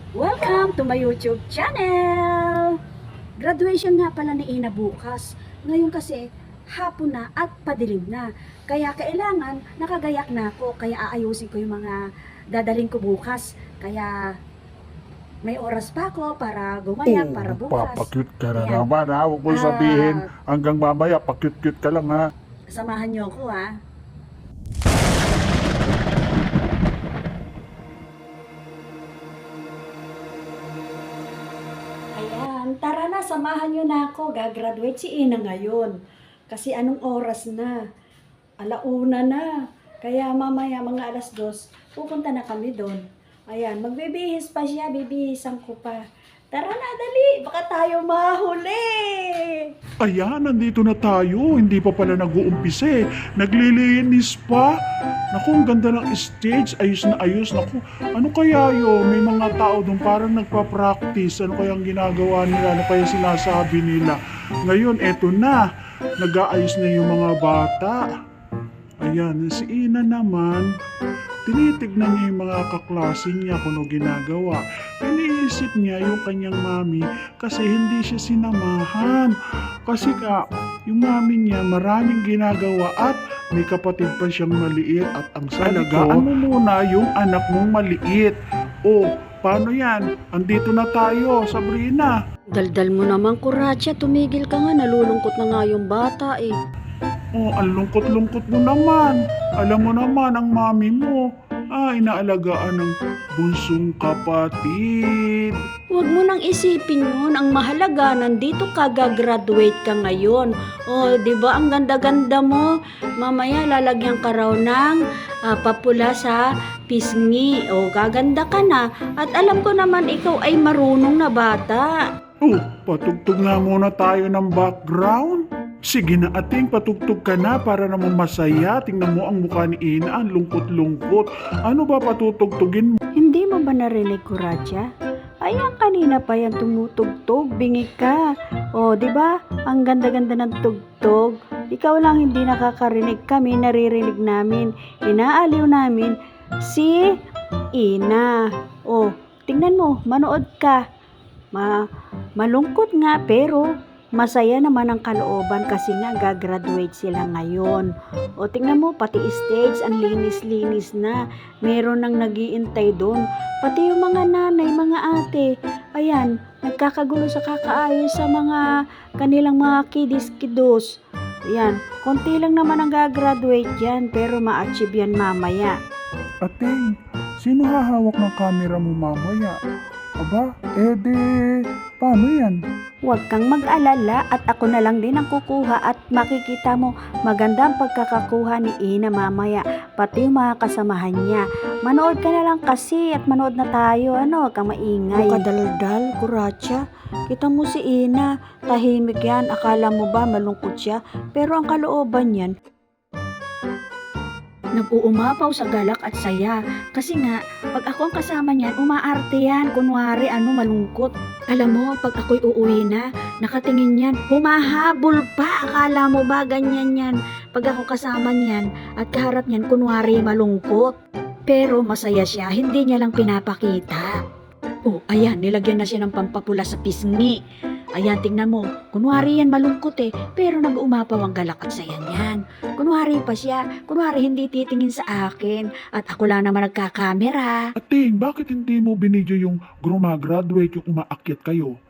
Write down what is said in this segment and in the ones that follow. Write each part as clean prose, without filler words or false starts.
Welcome to my YouTube channel! Graduation nga pala ni Ina bukas. Ngayon kasi hapon na at padilim na. Kaya kailangan nakagayak na ako. Kaya aayusin ko yung mga dadalhin ko bukas. Kaya may oras pa ako para gumayak para bukas. Papakute ka na Ayan. naman ha. Huwag mo sabihin Ah, hanggang mamaya, pakute-cute ka lang ha. Samahan niyo ako ha. Ayan, tara na, samahan niyo na ako. Gagraduate si Ina ngayon. Kasi anong oras na? Alauna na. Kaya mamaya mga 2:00, pupunta na kami doon. Ayan, magbibihis pa siya, bibihisan ko pa. Tara na, dali, baka tayo mahuli. Ayan, nandito na tayo. Hindi pa pala nag-uumpisa eh. Naglilinis pa. Naku, ang ganda ng stage. Ayos na ayos. Naku, ano kaya yun? May mga tao doon parang nagpa-practice. Ano kaya ang ginagawa nila? Ano kaya sinasabi nila? Ngayon, eto na. Nag-aayos na yung mga bata. Ayan, si Ina naman, tinitignan niya yung mga kaklase niya kung ano ginagawa. Iniisip niya yung kanyang mami kasi hindi siya sinamahan. Kasi yung mami niya maraming ginagawa at may kapatid pa siyang maliit at ang sabi ko, alagaan mo muna yung anak mong maliit. O, paano yan? Andito na tayo, Sabrina. Daldal mo naman, Kuratya, tumigil ka nga, nalulungkot na nga yung bata eh. Oh, ang lungkot-lungkot mo naman. Alam mo naman, ang mami mo, inaalagaan ng bunsong kapatid. Huwag mo nang isipin yun. Ang mahalaga, nandito ka, gagraduate ka ngayon. O, di ba ang ganda-ganda mo? Mamaya lalagyan ka raw ng papula sa pisngi. O, gaganda ka na. At alam ko naman ikaw ay marunong na bata. Oh, patugtog na muna tayo ng background. Sige na ating patugtog ka na para naman masaya. Tingnan mo ang mukha ni Ina, ang lungkot-lungkot. Ano ba patutugtugin mo? Hindi mo ba narinig, Kuratya? Ayan, kanina pa yan tumutugtog, bingi ka. O, di ba? Ang ganda-ganda ng tugtog. Ikaw lang hindi nakakarinig, kami naririnig namin. Inaaliw namin si Ina. O, tingnan mo, manood ka. Malungkot nga pero masaya naman ang kalooban kasi nga gagraduate sila ngayon. O tingnan mo, pati stage ang linis-linis na. Meron nang nagiintay doon. Pati yung mga nanay, mga ate, ayan, nagkakagulo sa kakaayos sa mga kanilang mga kidis-kidos. Ayan, konti lang naman ang gagraduate yan pero ma-achieve yan mamaya. Ating, sino hahawak ng camera mo mamaya? Aba, paano yan? Huwag kang mag-alala at ako na lang din ang kukuha at makikita mo maganda ang pagkakakuha ni Ina mamaya, pati yung mga kasamahan niya. Manood ka na lang kasi at manood na tayo, huwag kang maingay. Kadaldal, Kuratya, kita mo si Ina, tahimik yan, akala mo ba malungkot siya, pero ang kalooban yan, nag-uumapaw sa galak at saya. Kasi nga, pag ako ang kasama niyan, umaarte yan. Kunwari, malungkot. Alam mo, pag ako'y uuwi na, nakatingin yan, humahabol pa. Akala mo ba ganyan yan? Pag ako kasama niyan, at kaharap niyan, kunwari malungkot. Pero masaya siya, hindi niya lang pinapakita. Oh, ayan, nilagyan na siya ng pampapula sa pisngi. Ayan, tingnan mo, kunwari yan malungkot pero nag-umapaw ang galak at saya niyan. Kunwari pa siya, kunwari hindi titingin sa akin at ako lang naman nagkakamera. Ating, bakit hindi mo binidyo yung graduate yung umaakyat kayo?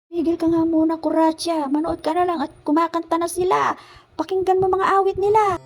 Tigil ka nga muna, Kuratya, manood ka na lang at kumakanta na sila. Pakinggan mo mga awit nila.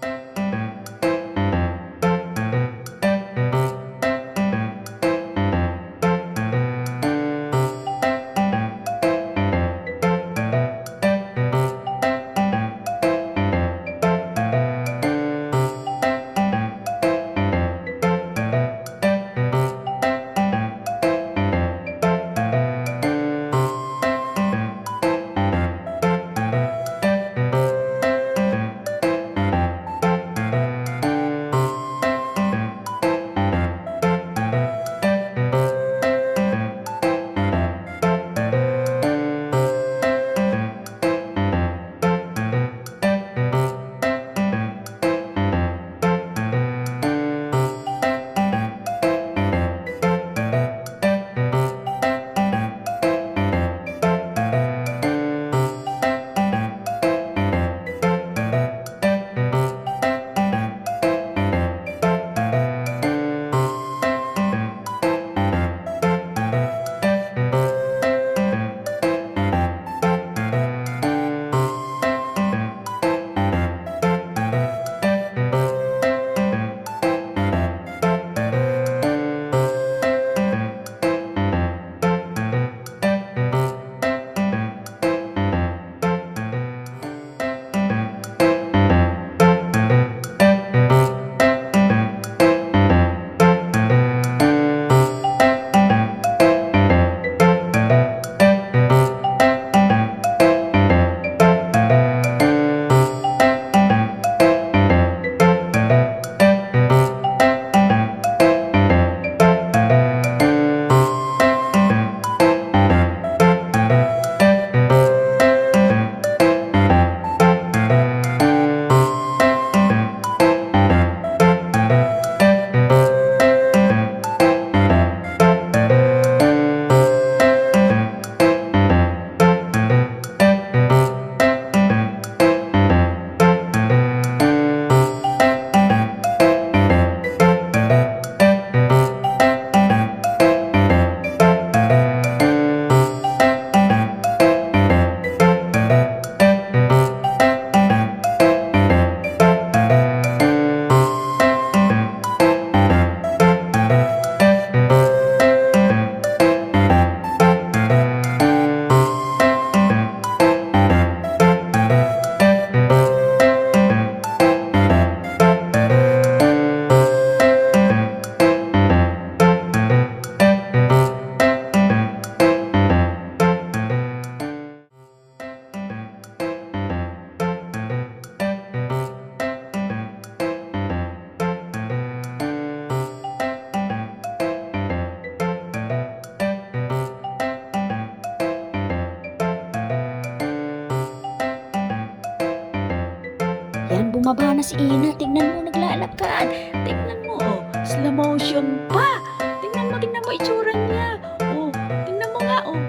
bumaba na si Ina. Tingnan mo, naglalakad. Tingnan mo, oh. Slow motion pa. Tingnan mo itsura niya. Oh, tingnan mo nga, oh.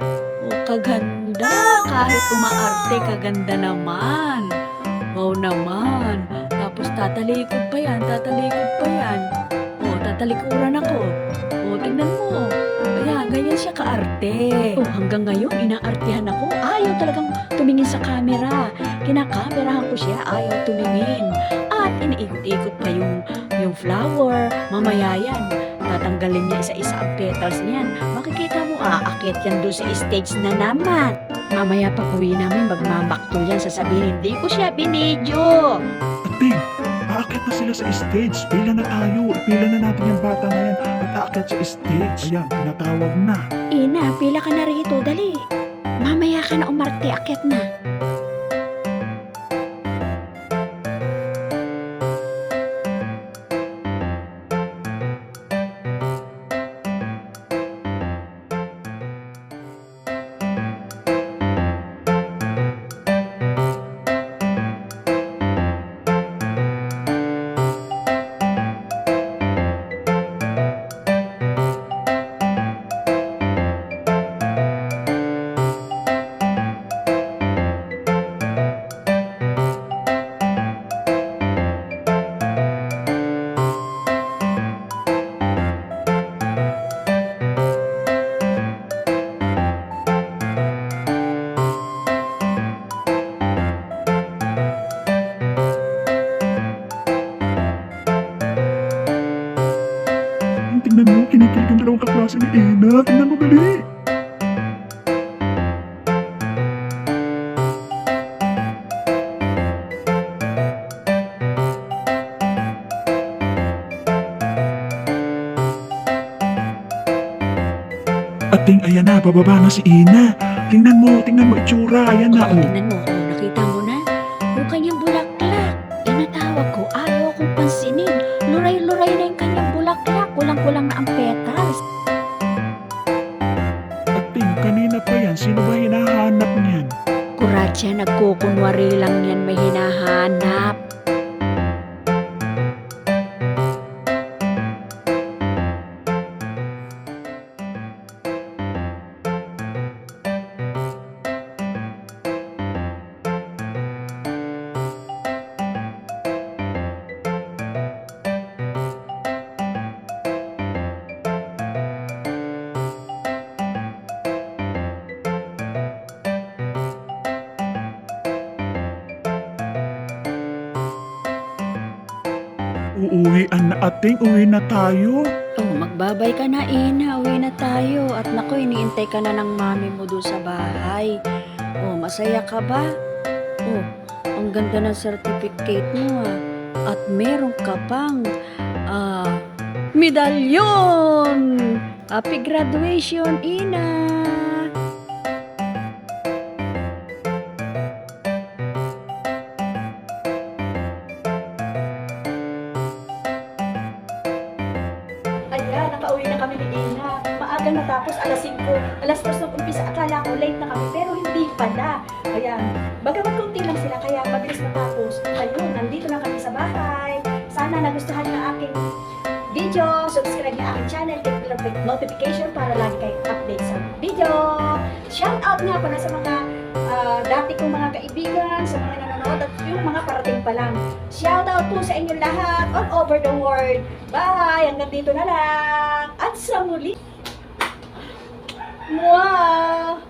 Oh, kaganda. Kahit umaarte, kaganda naman. Wow naman. Tapos tatalikod pa yan. Oh, tatalikuran ako. Oh, tingnan mo. Ayan, ganyan siya kaarte. Oh, hanggang ngayon, inaartehan ako. Ayaw talagang tumingin sa camera. Kinakamerahan ko siya, ayaw tumingin. At iniikot-ikot pa yung flower. Mamaya yan, tatanggalin niya isa-isa ang petals niyan. Makikita mo, aakit yan doon sa stage na naman. Mamaya pag uwi namin, magmamaktol yan, sasabihin, hindi ko siya binidyo. Ating, aakyat na sila sa stage. Pila na tayo. Ipila na natin yung bata na yan at aakyat sa stage. Ayan, tinatawag na. Ina, pila ka na rito, dali. Mamaya ka na umarte, akit na. Tingnan mo, kinikilig ang dalawang kaklase ni Ina. Tingnan mo, dali. Ating, ayan na, bababa na si Ina. Tingnan mo itsura. Ayan na, Oo, oh. tingnan mo. Oh, nakita mo na? Yung kanyang bulaklak. Tinatawag ko, ayaw kong pansinin. Luray-luray na yung kanyang bulaklak. Kulang-kulang na ang petals. Ating, kanina pa yan. Sino ba hinahanap niyan? Kuratya, nagkukunwari lang yan, may hinahanap. Uuwian na, Ating. Uwi na tayo. Oh, magbabay ka na, Ina. Uwi na tayo. At naku, iniintay ka na ng mami mo doon sa bahay. Oh, masaya ka ba? Oh, ang ganda ng certificate mo, ah. At meron ka pang medalyon! Happy graduation, Ina! Ayan, nakauwi na kami ni Ina. Maaga natapos, alas 5. Alas 2 ng umpisa. Akala ko late na kami, pero hindi pala. Ayan, bagamat konti lang sila, kaya mabilis matapos. Ayun, nandito na kami sa bahay. Sana nagustuhan niyo ang aking video. Subscribe niyo ang aking channel. Click the notification para lagi kayong update sa video. Shout out nga pala sa mga dati kong mga kaibigan, sa mga nanonood at yung mga parating pa lang. Shout out po sa inyo lahat all over the world. Bye! Hanggang dito na lang. At sa muli. Wow!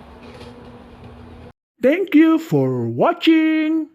Thank you for watching.